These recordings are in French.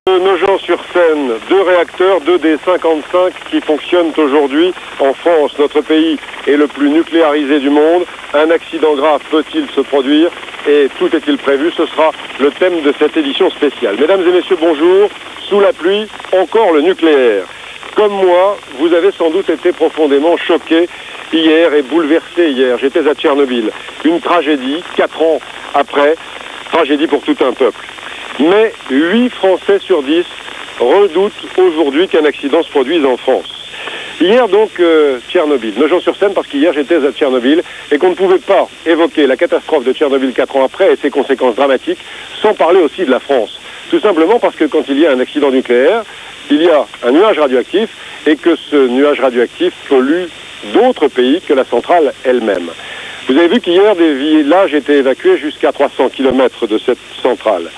Nogent-sur-Seine, 2 réacteurs, 2D55 qui fonctionnent aujourd'hui en France. Notre pays est le plus nucléarisé du monde. Un accident grave peut-il se produire et tout est-il prévu? Ce sera le thème de cette édition spéciale. Mesdames et messieurs, bonjour. Sous la pluie, encore le nucléaire. Comme moi, vous avez sans doute été profondément choqués hier et bouleversés hier. J'étais à Tchernobyl. Une tragédie, 4 ans après, tragédie pour tout un peuple. Mais 8 Français sur 10 redoutent aujourd'hui qu'un accident se produise en France. Hier donc, Tchernobyl, Nogent-sur-Seine, parce qu'hier j'étais à Tchernobyl et qu'on ne pouvait pas évoquer la catastrophe de Tchernobyl 4 ans après et ses conséquences dramatiques sans parler aussi de la France. Tout simplement parce que quand il y a un accident nucléaire, il y a un nuage radioactif et que ce nuage radioactif pollue d'autres pays que la centrale elle-même. Vous avez vu qu'hier des villages étaient évacués jusqu'à 300 km de cette centrale.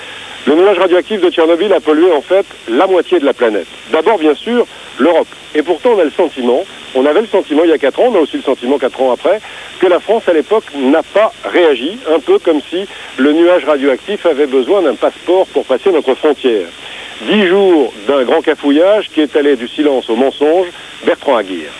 Le nuage radioactif de Tchernobyl a pollué en fait la moitié de la planète. D'abord, bien sûr, l'Europe. Et pourtant, on avait le sentiment il y a 4 ans, on a aussi le sentiment 4 ans après, que la France à l'époque n'a pas réagi, un peu comme si le nuage radioactif avait besoin d'un passeport pour passer notre frontière. 10 jours d'un grand cafouillage qui est allé du silence au mensonge, Bertrand Aguirre.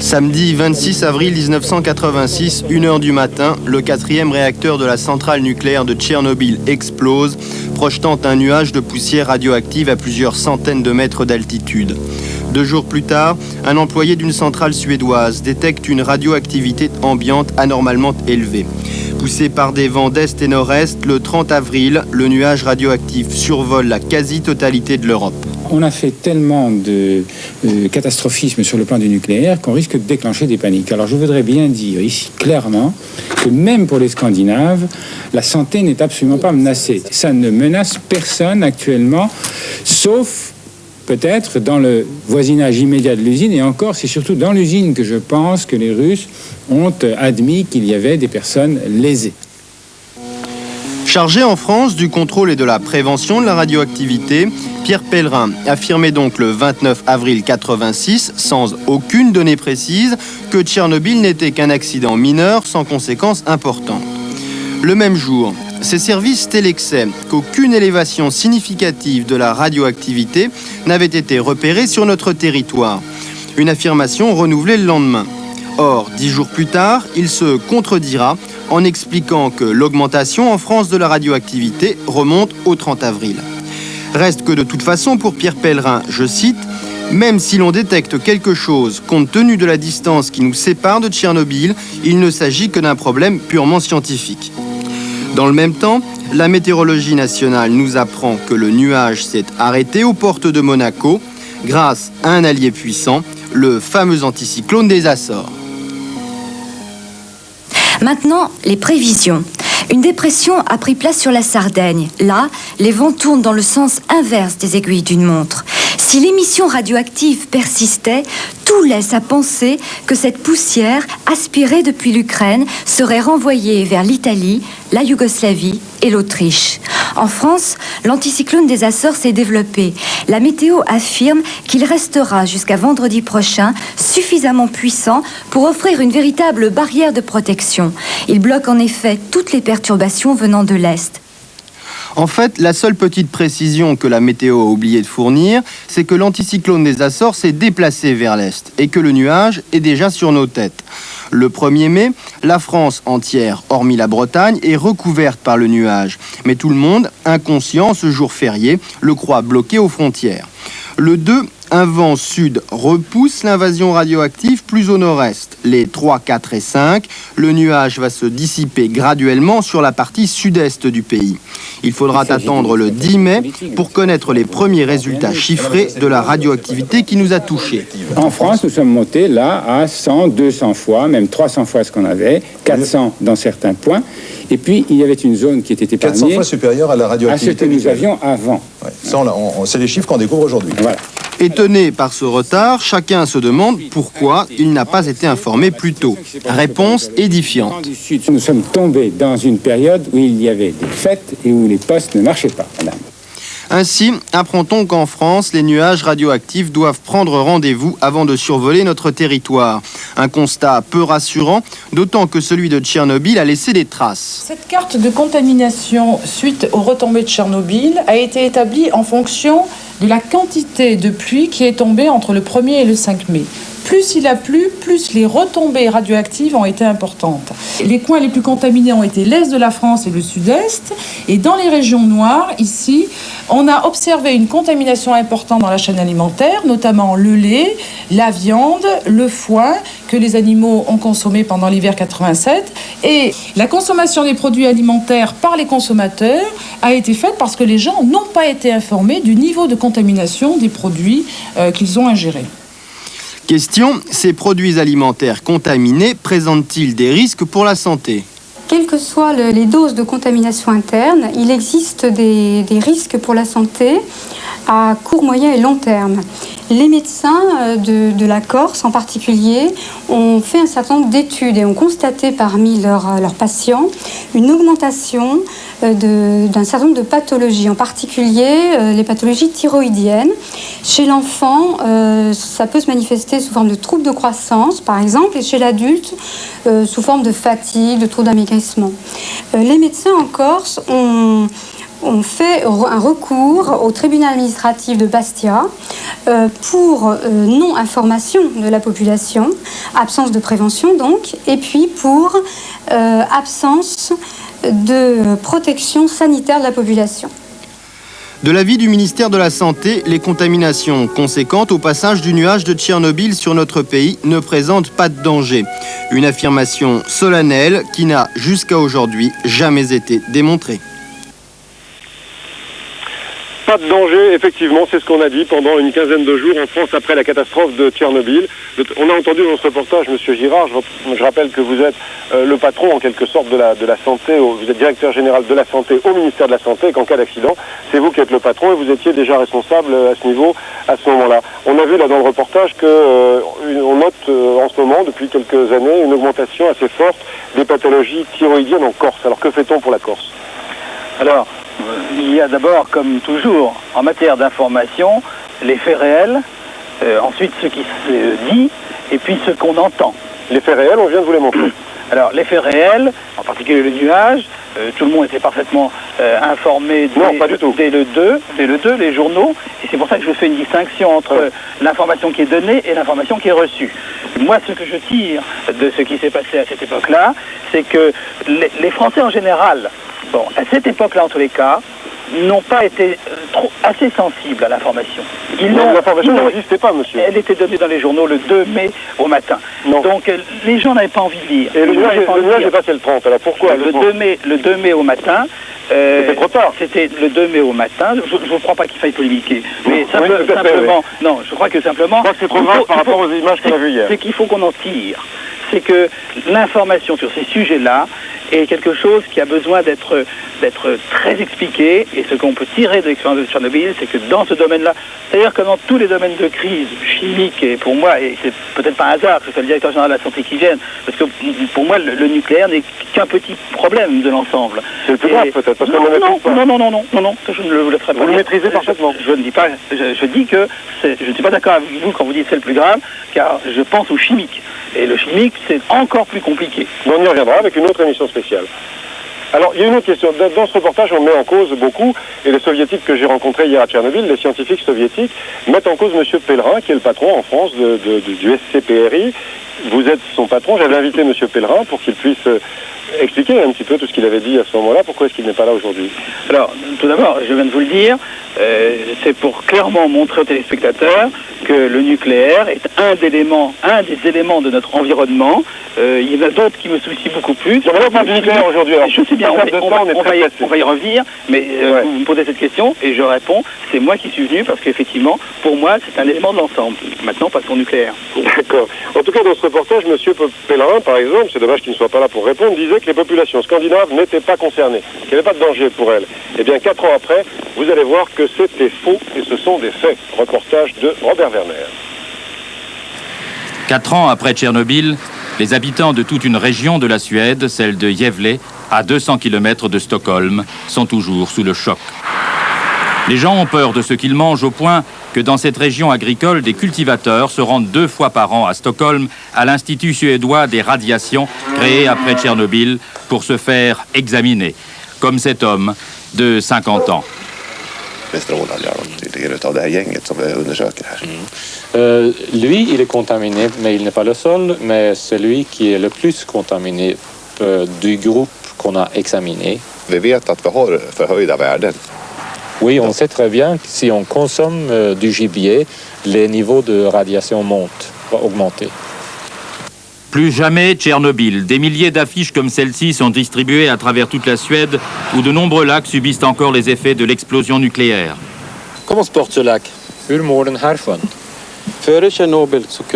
Samedi 26 avril 1986, 1h du matin, le 4e réacteur de la centrale nucléaire de Tchernobyl explose, projetant un nuage de poussière radioactive à plusieurs centaines de mètres d'altitude. 2 jours plus tard, un employé d'une centrale suédoise détecte une radioactivité ambiante anormalement élevée. Poussé par des vents d'est et nord-est, le 30 avril, le nuage radioactif survole la quasi-totalité de l'Europe. On a fait tellement de catastrophisme sur le plan du nucléaire qu'on risque de déclencher des paniques. Alors je voudrais bien dire ici clairement que même pour les Scandinaves, la santé n'est absolument pas menacée. Ça ne menace personne actuellement, sauf peut-être dans le voisinage immédiat de l'usine. Et encore, c'est surtout dans l'usine que je pense que les Russes ont admis qu'il y avait des personnes lésées. Chargé en France du contrôle et de la prévention de la radioactivité, Pierre Pellerin affirmait donc le 29 avril 86, sans aucune donnée précise, que Tchernobyl n'était qu'un accident mineur sans conséquences importantes. Le même jour, ses services télexaient qu'aucune élévation significative de la radioactivité n'avait été repérée sur notre territoire. Une affirmation renouvelée le lendemain. Or, 10 jours plus tard, il se contredira en expliquant que l'augmentation en France de la radioactivité remonte au 30 avril. Reste que de toute façon, pour Pierre Pellerin, je cite, « Même si l'on détecte quelque chose compte tenu de la distance qui nous sépare de Tchernobyl, il ne s'agit que d'un problème purement scientifique. » Dans le même temps, la météorologie nationale nous apprend que le nuage s'est arrêté aux portes de Monaco grâce à un allié puissant, le fameux anticyclone des Açores. Maintenant, les prévisions. Une dépression a pris place sur la Sardaigne. Là, les vents tournent dans le sens inverse des aiguilles d'une montre. Si l'émission radioactive persistait, tout laisse à penser que cette poussière, aspirée depuis l'Ukraine, serait renvoyée vers l'Italie, la Yougoslavie et l'Autriche. En France, l'anticyclone des Açores s'est développé. La météo affirme qu'il restera jusqu'à vendredi prochain suffisamment puissant pour offrir une véritable barrière de protection. Il bloque en effet toutes les perturbations venant de l'Est. En fait, la seule petite précision que la météo a oublié de fournir, c'est que l'anticyclone des Açores s'est déplacé vers l'est et que le nuage est déjà sur nos têtes. Le 1er mai, la France entière, hormis la Bretagne, est recouverte par le nuage. Mais tout le monde, inconscient ce jour férié, le croit bloqué aux frontières. Le 2, un vent sud repousse l'invasion radioactive plus au nord-est. Les 3, 4 et 5, le nuage va se dissiper graduellement sur la partie sud-est du pays. Il faudra attendre le 10 mai pour connaître les premiers résultats chiffrés de la radioactivité qui nous a touchés. En France, nous sommes montés là à 100, 200 fois, même 300 fois ce qu'on avait, 400 dans certains points. Et puis, il y avait une zone qui était épargnée 400 fois supérieure à la radioactivité à ce que nous avions avant. Ouais. Ça, c'est les chiffres qu'on découvre aujourd'hui. Voilà. Étonné par ce retard, chacun se demande pourquoi il n'a pas été informé plus tôt. Réponse édifiante. Nous sommes tombés dans une période où il y avait des fêtes et où les postes ne marchaient pas, madame. Ainsi, apprend-on qu'en France, les nuages radioactifs doivent prendre rendez-vous avant de survoler notre territoire. Un constat peu rassurant, d'autant que celui de Tchernobyl a laissé des traces. Cette carte de contamination suite aux retombées de Tchernobyl a été établie en fonction de la quantité de pluie qui est tombée entre le 1er et le 5 mai. Plus il a plu, plus les retombées radioactives ont été importantes. Les coins les plus contaminés ont été l'est de la France et le sud-est. Et dans les régions noires, ici, on a observé une contamination importante dans la chaîne alimentaire, notamment le lait, la viande, le foin que les animaux ont consommé pendant l'hiver 87. Et la consommation des produits alimentaires par les consommateurs a été faite parce que les gens n'ont pas été informés du niveau de contamination des produits qu'ils ont ingérés. Question, ces produits alimentaires contaminés présentent-ils des risques pour la santé ? Quelles que soient les doses de contamination interne, il existe des risques pour la santé à court, moyen et long terme. Les médecins de la Corse en particulier ont fait un certain nombre d'études et ont constaté parmi leurs patients une augmentation d'un certain nombre de pathologies, en particulier les pathologies thyroïdiennes. Chez l'enfant, ça peut se manifester sous forme de troubles de croissance, par exemple, et chez l'adulte, sous forme de fatigue, de troubles d'amaigrissement. Les médecins en Corse ont fait un recours au tribunal administratif de Bastia pour non-information de la population, absence de prévention donc, et puis pour absence de protection sanitaire de la population. De l'avis du ministère de la Santé, les contaminations conséquentes au passage du nuage de Tchernobyl sur notre pays ne présentent pas de danger. Une affirmation solennelle qui n'a jusqu'à aujourd'hui jamais été démontrée. Pas de danger, effectivement, c'est ce qu'on a dit pendant une quinzaine de jours en France après la catastrophe de Tchernobyl. On a entendu dans ce reportage, Monsieur Girard, je rappelle que vous êtes le patron en quelque sorte de la santé, vous êtes directeur général de la santé au ministère de la Santé, qu'en cas d'accident, c'est vous qui êtes le patron et vous étiez déjà responsable à ce niveau, à ce moment-là. On a vu là dans le reportage on note en ce moment, depuis quelques années, une augmentation assez forte des pathologies thyroïdiennes en Corse. Alors que fait-on pour la Corse ? Alors, il y a d'abord, comme toujours, en matière d'information, les faits réels, ensuite ce qui se dit, et puis ce qu'on entend. Les faits réels, on vient de vous les montrer. Alors, les faits réels, en particulier le nuage, tout le monde était parfaitement informé dès le 2, les journaux, et c'est pour ça que je fais une distinction entre l'information qui est donnée et l'information qui est reçue. Moi, ce que je tire de ce qui s'est passé à cette époque-là, c'est que les Français en général, à cette époque-là, en tous les cas, n'ont pas été assez sensibles à l'information. L'information n'existait pas, monsieur. Elle était donnée dans les journaux le 2 mai au matin. Non. Donc, les gens n'avaient pas envie de lire. Et le nuage est passé le 30, alors pourquoi le 2 mai au matin... c'était trop tard. C'était le 2 mai au matin. Je ne crois pas qu'il faille polémiquer. Mais simplement... Non, je crois que simplement... Je crois que c'est trop grave par rapport aux images qu'on a vues hier. C'est qu'il faut qu'on en tire. C'est que l'information sur ces sujets-là est quelque chose qui a besoin d'être très expliqué. Et ce qu'on peut tirer de l'expérience de Tchernobyl, c'est que dans ce domaine-là, c'est-à-dire que dans tous les domaines de crise chimique, et pour moi, et c'est peut-être pas un hasard que ce soit le directeur général de la santé qui vienne, parce que pour moi, le nucléaire n'est qu'un petit problème de l'ensemble. C'est le plus grave peut-être, parce qu'on ne le maîtrise pas. Non, ça, je ne le laisserai pas. Vous le maîtrisez parfaitement. Je ne dis pas, je dis que je ne suis pas d'accord avec vous quand vous dites c'est le plus grave, car je pense au chimique. Et le chimique, c'est encore plus compliqué. Mais on y reviendra avec une autre émission spéciale. Alors, il y a une autre question. Dans ce reportage, on met en cause beaucoup, et les soviétiques que j'ai rencontrés hier à Tchernobyl, les scientifiques soviétiques, mettent en cause M. Pellerin, qui est le patron en France du SCPRI. Vous êtes son patron. J'avais invité M. Pellerin pour qu'il puisse expliquer un petit peu tout ce qu'il avait dit à ce moment-là. Pourquoi est-ce qu'il n'est pas là aujourd'hui ? Alors, tout d'abord, je viens de vous le dire, c'est pour clairement montrer aux téléspectateurs que le nucléaire est un des éléments de notre environnement. Il y en a d'autres qui me soucient beaucoup plus. On parle du nucléaire aujourd'hui. Je sais bien, on va y revenir, mais vous me posez cette question et je réponds, c'est moi qui suis venu parce qu'effectivement, pour moi, c'est un élément de l'ensemble. Maintenant, passons au nucléaire. D'accord. En tout cas, dans ce reportage, M. Pellerin, par exemple, c'est dommage qu'il ne soit pas là pour répondre, disait que les populations scandinaves n'étaient pas concernées, qu'il n'y avait pas de danger pour elles. Eh bien, 4 ans après, vous allez voir que c'était faux et ce sont des faits. Reportage de Robert Werner. 4 ans après Tchernobyl, les habitants de toute une région de la Suède, celle de Gävle, à 200 km de Stockholm, sont toujours sous le choc. Les gens ont peur de ce qu'ils mangent au point que dans cette région agricole, des cultivateurs se rendent 2 fois par an à Stockholm, à l'Institut suédois des radiations, créé après Tchernobyl, pour se faire examiner, comme cet homme de 50 ans. Lui, il est contaminé, mais il n'est pas le seul, mais celui qui est le plus contaminé du groupe qu'on a examiné. Oui, on sait très bien que si on consomme du gibier, les niveaux de radiation vont augmenter. Plus jamais Tchernobyl. Des milliers d'affiches comme celle-ci sont distribuées à travers toute la Suède, où de nombreux lacs subissent encore les effets de l'explosion nucléaire. Comment se porte ce lac?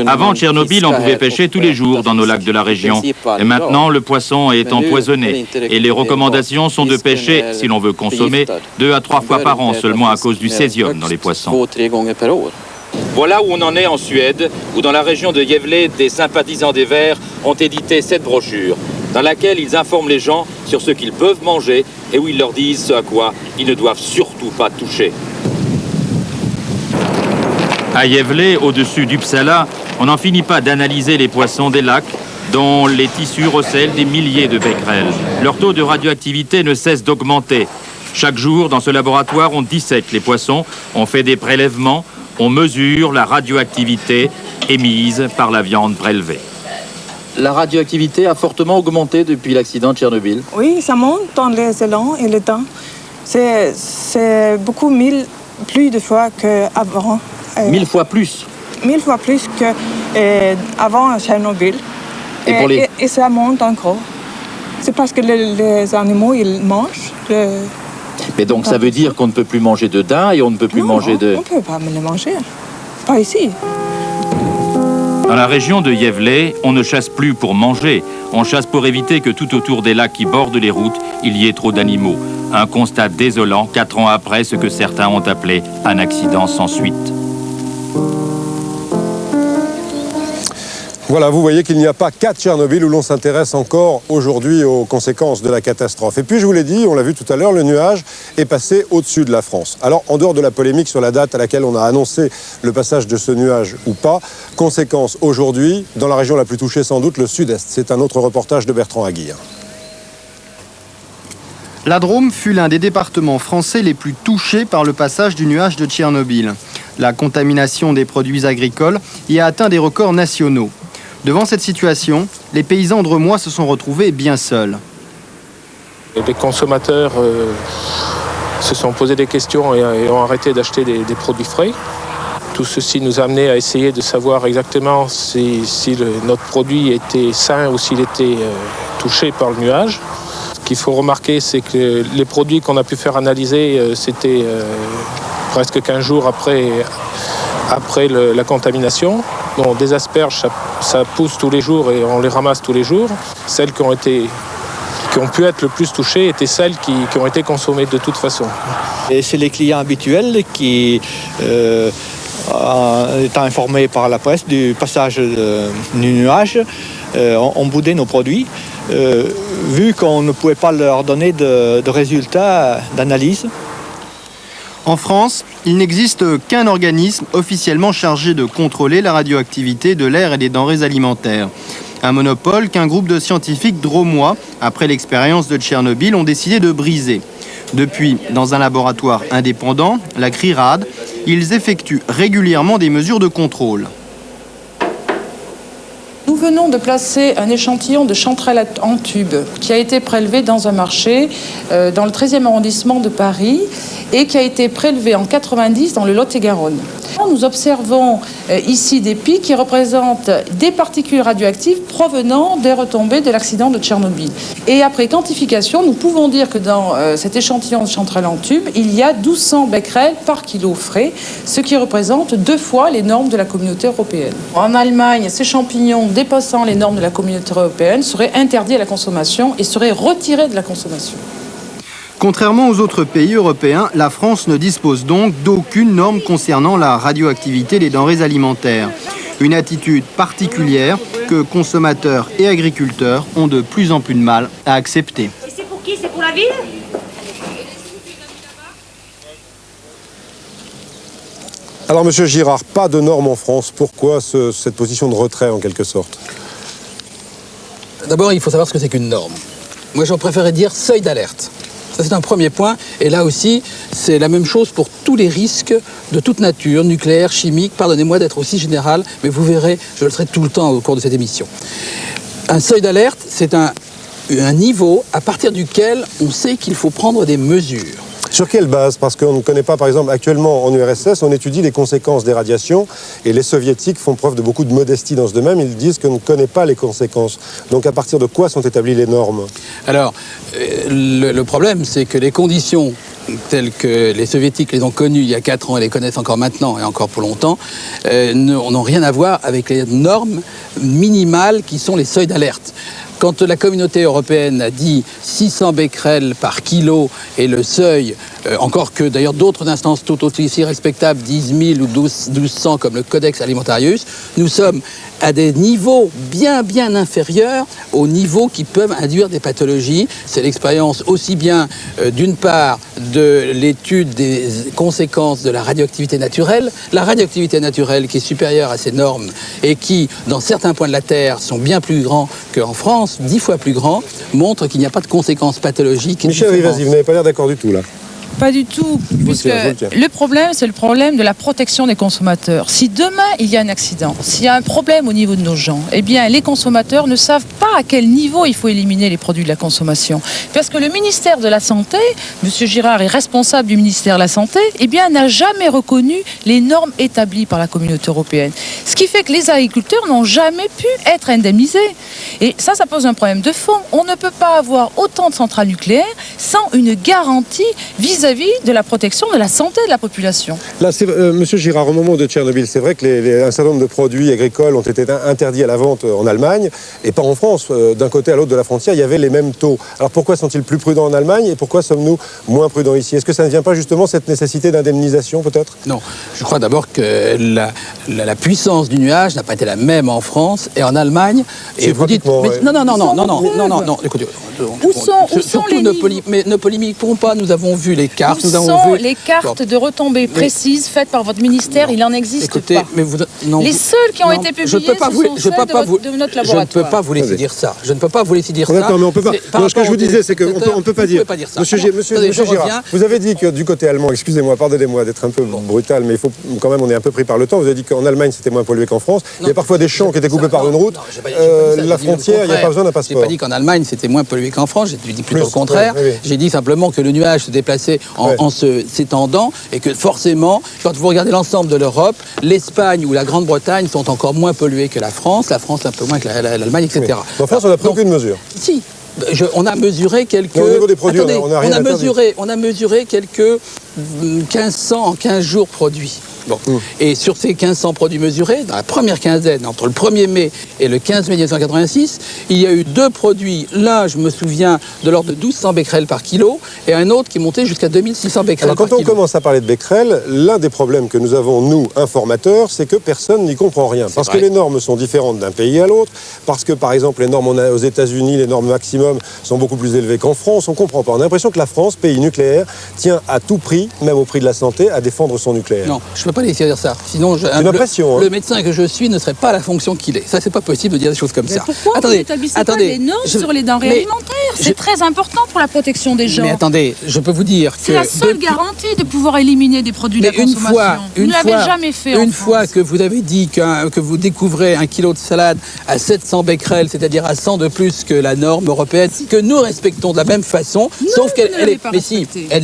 Avant Tchernobyl, on pouvait pêcher tous les jours dans nos lacs de la région. Et maintenant, le poisson est empoisonné. Et les recommandations sont de pêcher, si l'on veut consommer, 2 à 3 fois par an seulement à cause du césium dans les poissons. Voilà où on en est en Suède, où dans la région de Gävle, des sympathisants des Verts ont édité cette brochure, dans laquelle ils informent les gens sur ce qu'ils peuvent manger et où ils leur disent ce à quoi ils ne doivent surtout pas toucher. À Gävle, au-dessus d'Uppsala, on n'en finit pas d'analyser les poissons des lacs, dont les tissus recèlent des milliers de becquerels. Leur taux de radioactivité ne cesse d'augmenter. Chaque jour, dans ce laboratoire, on dissèque les poissons, on fait des prélèvements, on mesure la radioactivité émise par la viande prélevée. La radioactivité a fortement augmenté depuis l'accident de Tchernobyl. Oui, ça monte dans les élans et le temps. C'est beaucoup plus de fois qu'avant. 1000 fois plus. 1000 fois plus qu'avant Tchernobyl. Et ça monte encore. C'est parce que les animaux, ils mangent. Mais donc ça veut dire qu'on ne peut plus manger de daim et on ne peut plus manger de... on ne peut pas les manger. Pas ici. Dans la région de Gävle, on ne chasse plus pour manger. On chasse pour éviter que tout autour des lacs qui bordent les routes, il y ait trop d'animaux. Un constat désolant 4 ans après ce que certains ont appelé un accident sans suite. Voilà, vous voyez qu'il n'y a pas qu'à Tchernobyl où l'on s'intéresse encore aujourd'hui aux conséquences de la catastrophe. Et puis, je vous l'ai dit, on l'a vu tout à l'heure, le nuage est passé au-dessus de la France. Alors, en dehors de la polémique sur la date à laquelle on a annoncé le passage de ce nuage ou pas, conséquence aujourd'hui, dans la région la plus touchée sans doute, le sud-est. C'est un autre reportage de Bertrand Aguirre. La Drôme fut l'un des départements français les plus touchés par le passage du nuage de Tchernobyl. La contamination des produits agricoles y a atteint des records nationaux. Devant cette situation, les paysans drômois se sont retrouvés bien seuls. Les consommateurs se sont posés des questions et ont arrêté d'acheter des produits frais. Tout ceci nous a amené à essayer de savoir exactement si notre produit était sain ou s'il était touché par le nuage. Ce qu'il faut remarquer, c'est que les produits qu'on a pu faire analyser, c'était presque 15 jours après la contamination. Bon, des asperges, ça pousse tous les jours et on les ramasse tous les jours. Celles qui ont pu être le plus touchées étaient celles qui ont été consommées de toute façon. Et c'est les clients habituels qui, étant informés par la presse du passage du nuage, ont boudé nos produits. Vu qu'on ne pouvait pas leur donner de résultats d'analyse. En France, il n'existe qu'un organisme officiellement chargé de contrôler la radioactivité de l'air et des denrées alimentaires. Un monopole qu'un groupe de scientifiques drômois, après l'expérience de Tchernobyl, ont décidé de briser. Depuis, dans un laboratoire indépendant, la CRIRAD, ils effectuent régulièrement des mesures de contrôle. Nous venons de placer un échantillon de chanterelle en tube qui a été prélevé dans un marché dans le 13e arrondissement de Paris et qui a été prélevé en 90 dans le Lot-et-Garonne. Nous observons ici des pics qui représentent des particules radioactives provenant des retombées de l'accident de Tchernobyl. Et après quantification, nous pouvons dire que dans cet échantillon de chanterelle en tube, il y a 1200 becquerels par kilo frais, ce qui représente 2 fois les normes de la communauté européenne. En Allemagne, ces champignons dépassant les normes de la communauté européenne seraient interdits à la consommation et seraient retirés de la consommation. Contrairement aux autres pays européens, la France ne dispose donc d'aucune norme concernant la radioactivité des denrées alimentaires. Une attitude particulière que consommateurs et agriculteurs ont de plus en plus de mal à accepter. Et c'est pour qui? C'est pour la ville? Alors, Monsieur Girard, pas de normes en France. Pourquoi cette position de retrait, en quelque sorte? D'abord, il faut savoir ce que c'est qu'une norme. Moi, j'en préférerais dire seuil d'alerte. Ça, c'est un premier point. Et là aussi, c'est la même chose pour tous les risques de toute nature, nucléaire, chimique. Pardonnez-moi d'être aussi général, mais vous verrez, je le serai tout le temps au cours de cette émission. Un seuil d'alerte, c'est un niveau à partir duquel on sait qu'il faut prendre des mesures. Sur quelle base? Parce qu'on ne connaît pas, par exemple, actuellement en URSS, on étudie les conséquences des radiations et les soviétiques font preuve de beaucoup de modestie dans ce domaine. Ils disent qu'on ne connaît pas les conséquences. Donc à partir de quoi sont établies les normes? Alors, le problème, c'est que les conditions telles que les soviétiques les ont connues il y a 4 ans et les connaissent encore maintenant et encore pour longtemps, n'ont rien à voir avec les normes minimales qui sont les seuils d'alerte. Quand la communauté européenne a dit 600 becquerels par kilo et le seuil, encore que d'ailleurs d'autres instances tout aussi respectables disent 1000 ou 1200 comme le Codex Alimentarius, nous sommes à des niveaux bien inférieurs aux niveaux qui peuvent induire des pathologies. C'est l'expérience aussi bien d'une part de l'étude des conséquences de la radioactivité naturelle qui est supérieure à ces normes et qui, dans certains points de la Terre, sont bien plus grands qu'en France, 10 fois plus grands, montre qu'il n'y a pas de conséquences pathologiques. Michel Rivasi, vous n'avez pas l'air d'accord du tout là. Pas du tout, puisque le problème, c'est le problème de la protection des consommateurs. Si demain, il y a un accident, s'il y a un problème au niveau de nos gens, eh bien, les consommateurs ne savent pas à quel niveau il faut éliminer les produits de la consommation. Parce que le ministère de la Santé, M. Girard est responsable du ministère de la Santé, eh bien, n'a jamais reconnu les normes établies par la communauté européenne. Ce qui fait que les agriculteurs n'ont jamais pu être indemnisés. Et ça pose un problème de fond. On ne peut pas avoir autant de centrales nucléaires sans une garantie vis-à-vis de la protection de la santé de la population. Là, Monsieur Girard, au moment de Tchernobyl, c'est vrai que un certain nombre de produits agricoles ont été interdits à la vente en Allemagne et pas en France. D'un côté à l'autre de la frontière, il y avait les mêmes taux. Alors pourquoi sont-ils plus prudents en Allemagne et pourquoi sommes-nous moins prudents ici? Est-ce que ça ne vient pas justement cette nécessité d'indemnisation peut-être? Non, je crois d'abord que la puissance du nuage n'a pas été la même en France et en Allemagne. Et vous dites, non, écoutez, où sont les ne polémiquons pas, nous avons vu les cartes. Où sont les cartes de retombées précises faites par votre ministère? Il n'en existe pas. Les seules qui ont été publiées, ce sont celles de notre laboratoire. Je ne peux pas vous laisser dire ça. Je ne peux pas vous laisser dire ça. D'accord, mais on peut pas. Non, ce que je vous disais, c'est qu'on ne peut pas dire. Monsieur Girard, vous avez dit que du côté allemand, excusez-moi, pardonnez-moi d'être un peu brutal, mais il faut quand même, on est un peu pris par le temps. Vous avez dit qu'en Allemagne, c'était moins pollué qu'en France. Il y a parfois des champs qui étaient coupés par une route. La frontière, il n'y a pas besoin d'un passeport. Je n'ai pas dit qu'en Allemagne, c'était moins pollué qu'en France. J'ai dit plutôt le contraire. J'ai dit simplement que le nuage se déplaçait en s'étendant et que forcément, quand vous regardez l'ensemble de l'Europe, l'Espagne ou la Grande-Bretagne sont encore moins polluées que la France un peu moins que l'Allemagne, etc. Oui. En France, on n'a pris aucune mesure. Si. On a mesuré quelques... Mais au niveau des produits, on a mesuré quelques 1500 en 15 jours produits. Bon. Et sur ces 1500 produits mesurés, dans la première quinzaine, entre le 1er mai et le 15 mai 1986, il y a eu 2 produits. L'un, je me souviens, de l'ordre de 1200 becquerels par kilo, et un autre qui montait jusqu'à 2600 becquerels par kilo. Quand on commence à parler de becquerels, l'un des problèmes que nous avons, nous, informateurs, c'est que personne n'y comprend rien. Parce que les normes sont différentes d'un pays à l'autre, parce que, par exemple, les normes aux États-Unis, les normes maximum sont beaucoup plus élevées qu'en France. On ne comprend pas. On a l'impression que la France, pays nucléaire, tient à tout prix, même au prix de la santé, à défendre son nucléaire. Non, je ne peux pas laisser dire ça. Sinon, le médecin que je suis ne serait pas à la fonction qu'il est. Ça, c'est pas possible de dire des choses comme ça. Pourquoi vous n'établissez pas les normes sur les denrées alimentaires? C'est très important pour la protection des gens. Mais attendez, je peux vous dire que... C'est la seule garantie de pouvoir éliminer des produits de la consommation. Vous ne l'avez jamais fait en France. Une fois que vous avez dit que vous découvrez un kilo de salade à 700 becquerels, c'est-à-dire à 100 de plus que la norme européenne, que nous respectons de la même façon, sauf qu'elle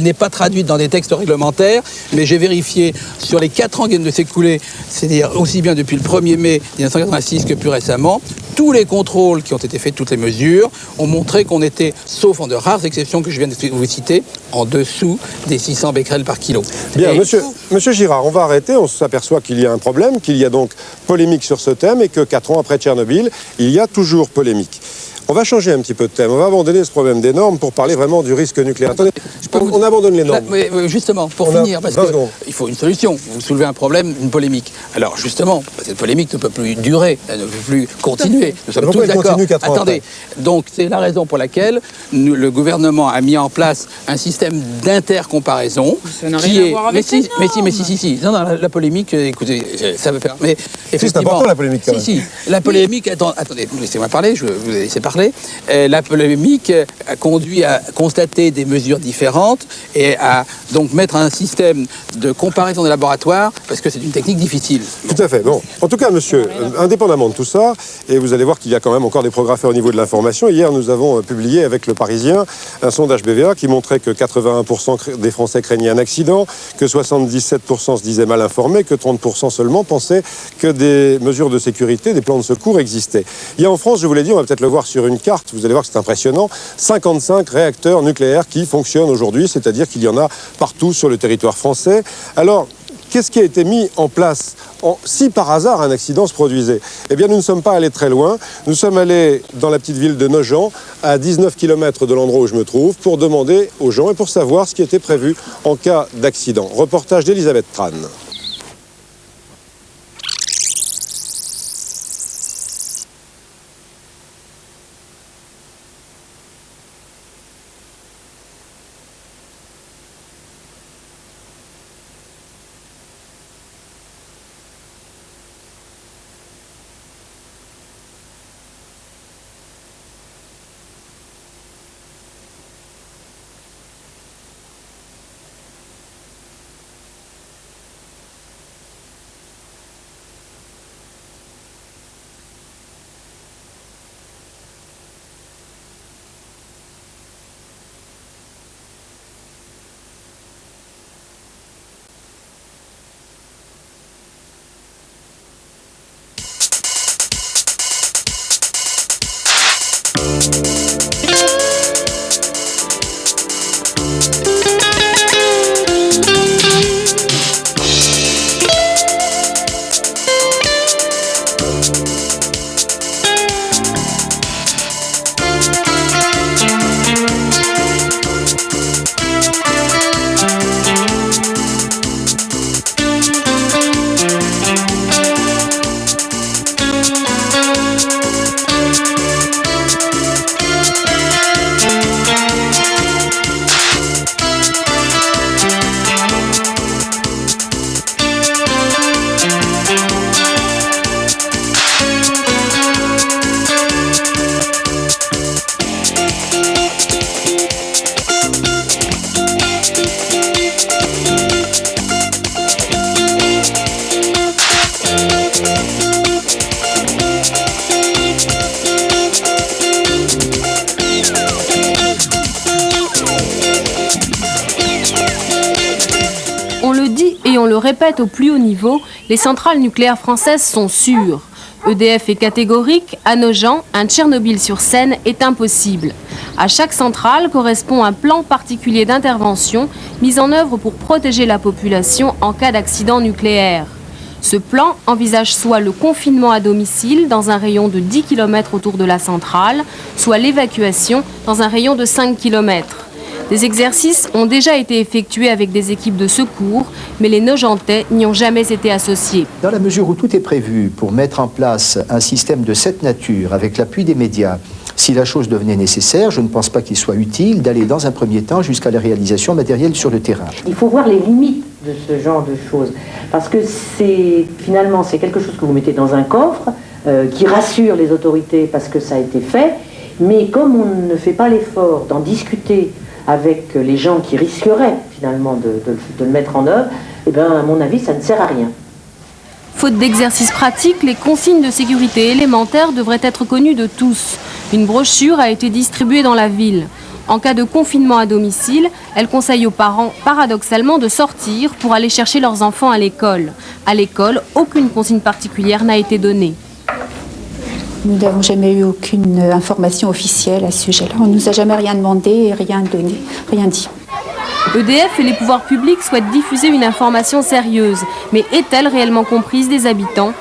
n'est pas traduite dans des textes réglementaires, mais j'ai vérifié sur les 4 ans qui viennent de s'écouler, c'est-à-dire aussi bien depuis le 1er mai 1986 que plus récemment, tous les contrôles qui ont été faits, toutes les mesures, ont montré qu'on était, sauf en de rares exceptions que je viens de vous citer, en dessous des 600 becquerels par kilo. Bien, monsieur Girard, on va arrêter. On s'aperçoit qu'il y a un problème, qu'il y a donc polémique sur ce thème et que 4 ans après Tchernobyl, il y a toujours polémique. On va changer un petit peu de thème. On va abandonner ce problème des normes pour parler vraiment du risque nucléaire. Attendez, on abandonne les normes. Justement, pour finir, parce qu'il faut une solution. Vous soulevez un problème, une polémique. Alors justement, cette polémique ne peut plus durer, elle ne peut plus continuer. Nous sommes tous d'accord. Attendez, donc c'est la raison pour laquelle le gouvernement a mis en place un système d'intercomparaison. Ça n'a rien à voir avec si. Non, la polémique, écoutez, ça veut faire. Mais effectivement, c'est important la polémique. Quand même. La polémique. Attendez, laissez-moi parler. Je vous ai laissé parler. La polémique a conduit à constater des mesures différentes et à donc mettre un système de comparaison des laboratoires parce que c'est une technique difficile. Tout à fait. Bon, en tout cas, monsieur, indépendamment de tout ça, et vous allez voir qu'il y a quand même encore des progrès à faire au niveau de l'information. Hier, nous avons publié avec Le Parisien un sondage BVA qui montrait que 81% des Français craignaient un accident, que 77% se disaient mal informés, que 30% seulement pensaient que des mesures de sécurité, des plans de secours existaient. Il y a en France, je vous l'ai dit, on va peut-être le voir sur une carte, vous allez voir que c'est impressionnant, 55 réacteurs nucléaires qui fonctionnent aujourd'hui, c'est-à-dire qu'il y en a partout sur le territoire français. Alors, qu'est-ce qui a été mis en place si par hasard un accident se produisait? Eh bien, nous ne sommes pas allés très loin. Nous sommes allés dans la petite ville de Nogent, à 19 km de l'endroit où je me trouve, pour demander aux gens et pour savoir ce qui était prévu en cas d'accident. Reportage d'Elisabeth Tran. On le répète au plus haut niveau, les centrales nucléaires françaises sont sûres. EDF est catégorique, à Nogent, un Tchernobyl-sur-Seine est impossible. À chaque centrale correspond un plan particulier d'intervention mis en œuvre pour protéger la population en cas d'accident nucléaire. Ce plan envisage soit le confinement à domicile dans un rayon de 10 km autour de la centrale, soit l'évacuation dans un rayon de 5 km. Des exercices ont déjà été effectués avec des équipes de secours, mais les Nogentais n'y ont jamais été associés. Dans la mesure où tout est prévu pour mettre en place un système de cette nature, avec l'appui des médias, si la chose devenait nécessaire, je ne pense pas qu'il soit utile d'aller dans un premier temps jusqu'à la réalisation matérielle sur le terrain. Il faut voir les limites de ce genre de choses, parce que finalement c'est quelque chose que vous mettez dans un coffre, qui rassure les autorités parce que ça a été fait, mais comme on ne fait pas l'effort d'en discuter avec les gens qui risqueraient finalement de le mettre en œuvre, eh bien, à mon avis, ça ne sert à rien. Faute d'exercice pratique, les consignes de sécurité élémentaires devraient être connues de tous. Une brochure a été distribuée dans la ville. En cas de confinement à domicile, elle conseille aux parents, paradoxalement, de sortir pour aller chercher leurs enfants à l'école. À l'école, aucune consigne particulière n'a été donnée. Nous n'avons jamais eu aucune information officielle à ce sujet-là. On ne nous a jamais rien demandé et rien donné, rien dit. EDF et les pouvoirs publics souhaitent diffuser une information sérieuse. Mais est-elle réellement comprise des habitants?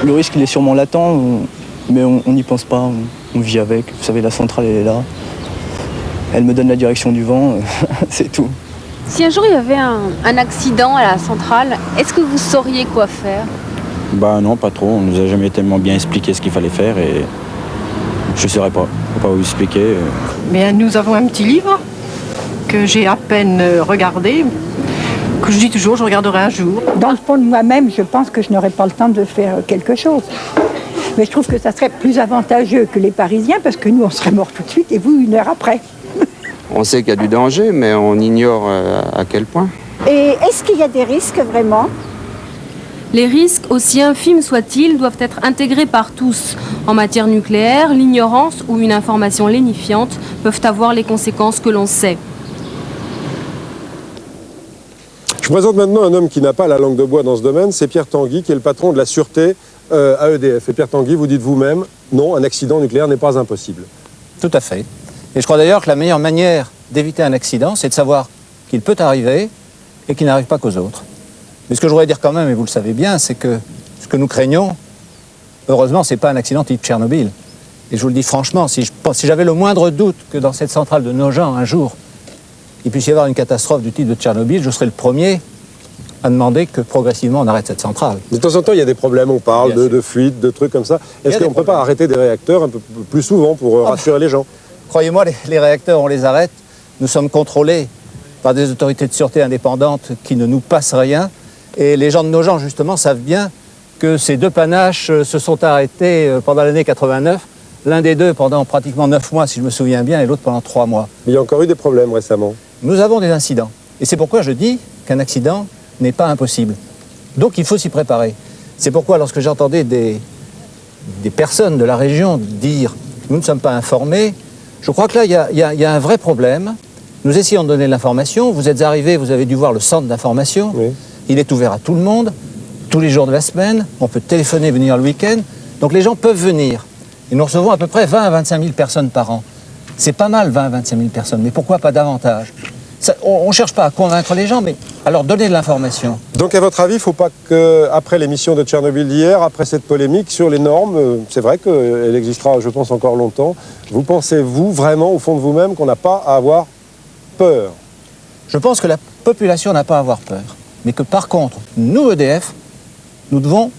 Le risque, il est sûrement latent, mais on n'y pense pas. On vit avec. Vous savez, la centrale, elle est là. Elle me donne la direction du vent, c'est tout. Si un jour il y avait un accident à la centrale, est-ce que vous sauriez quoi faire? Bah non, pas trop. On nous a jamais tellement bien expliqué ce qu'il fallait faire et je ne saurais pas. Je ne peux pas vous expliquer. Mais nous avons un petit livre que j'ai à peine regardé, que je dis toujours, je regarderai un jour. Dans le fond de moi-même, je pense que je n'aurais pas le temps de faire quelque chose. Mais je trouve que ça serait plus avantageux que les Parisiens, parce que nous, on serait morts tout de suite et vous, 1 heure après. On sait qu'il y a du danger, mais on ignore à quel point. Et est-ce qu'il y a des risques vraiment? Les risques, aussi infimes soient-ils, doivent être intégrés par tous. En matière nucléaire, l'ignorance ou une information lénifiante peuvent avoir les conséquences que l'on sait. Je présente maintenant un homme qui n'a pas la langue de bois dans ce domaine, c'est Pierre Tanguy, qui est le patron de la sûreté à EDF. Et Pierre Tanguy, vous dites vous-même, non, un accident nucléaire n'est pas impossible. Tout à fait. Et je crois d'ailleurs que la meilleure manière d'éviter un accident, c'est de savoir qu'il peut arriver et qu'il n'arrive pas qu'aux autres. Mais ce que je voudrais dire quand même, et vous le savez bien, c'est que ce que nous craignons, heureusement, ce n'est pas un accident type Tchernobyl. Et je vous le dis franchement, si j'avais le moindre doute que dans cette centrale de Nogent, un jour, il puisse y avoir une catastrophe du type de Tchernobyl, je serais le premier à demander que progressivement on arrête cette centrale. De temps en temps, il y a des problèmes, on parle de fuites, de trucs comme ça. Est-ce qu'on ne peut pas arrêter des réacteurs un peu plus souvent pour rassurer les gens? Croyez-moi, les réacteurs, on les arrête. Nous sommes contrôlés par des autorités de sûreté indépendantes qui ne nous passent rien. Et les gens de Nogent, justement, savent bien que ces 2 panaches se sont arrêtés pendant l'année 89. L'un des 2 pendant pratiquement 9 mois, si je me souviens bien, et l'autre pendant 3 mois. Mais il y a encore eu des problèmes récemment. Nous avons des incidents. Et c'est pourquoi je dis qu'un accident n'est pas impossible. Donc il faut s'y préparer. C'est pourquoi lorsque j'entendais des personnes de la région dire « nous ne sommes pas informés », je crois que là, il y a un vrai problème. Nous essayons de donner de l'information. Vous êtes arrivés, vous avez dû voir le centre d'information. Oui. Il est ouvert à tout le monde, tous les jours de la semaine. On peut téléphoner, venir le week-end. Donc les gens peuvent venir. Et nous recevons à peu près 20 à 25 000 personnes par an. C'est pas mal, 20 à 25 000 personnes, mais pourquoi pas davantage? On ne cherche pas à convaincre les gens, mais à leur donner de l'information. Donc à votre avis, il ne faut pas qu'après l'émission de Tchernobyl d'hier, après cette polémique sur les normes, c'est vrai qu'elle existera, je pense, encore longtemps, vous pensez, vous, vraiment, au fond de vous-même, qu'on n'a pas à avoir peur? Je pense que la population n'a pas à avoir peur, mais que par contre, nous, EDF, nous devons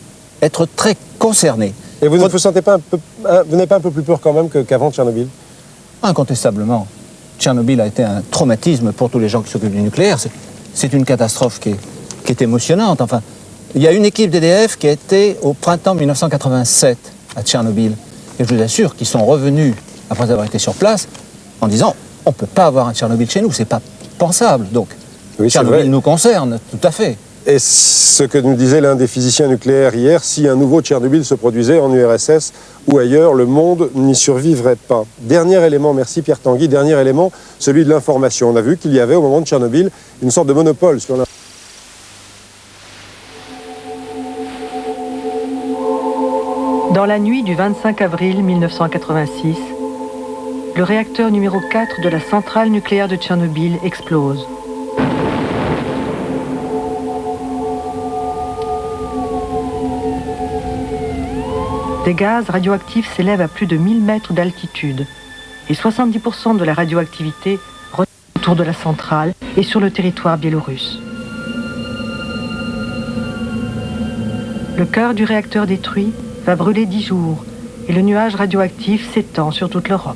être très concernés. Et vous ne vous sentez pas vous n'avez pas un peu plus peur quand même qu'avant Tchernobyl? Incontestablement. Tchernobyl a été un traumatisme pour tous les gens qui s'occupent du nucléaire. C'est une catastrophe qui est émotionnante. Enfin, il y a une équipe d'EDF qui a été au printemps 1987 à Tchernobyl. Et je vous assure qu'ils sont revenus, après avoir été sur place, en disant on ne peut pas avoir un Tchernobyl chez nous, c'est pas pensable. Donc, oui, Tchernobyl nous concerne, tout à fait. Et ce que nous disait l'un des physiciens nucléaires hier, si un nouveau Tchernobyl se produisait en URSS ou ailleurs, le monde n'y survivrait pas. Dernier élément, merci Pierre Tanguy, dernier élément, celui de l'information. On a vu qu'il y avait au moment de Tchernobyl une sorte de monopole sur l'information. Dans la nuit du 25 avril 1986, le réacteur numéro 4 de la centrale nucléaire de Tchernobyl explose. Des gaz radioactifs s'élèvent à plus de 1000 mètres d'altitude et 70% de la radioactivité retourne autour de la centrale et sur le territoire biélorusse. Le cœur du réacteur détruit va brûler 10 jours et le nuage radioactif s'étend sur toute l'Europe.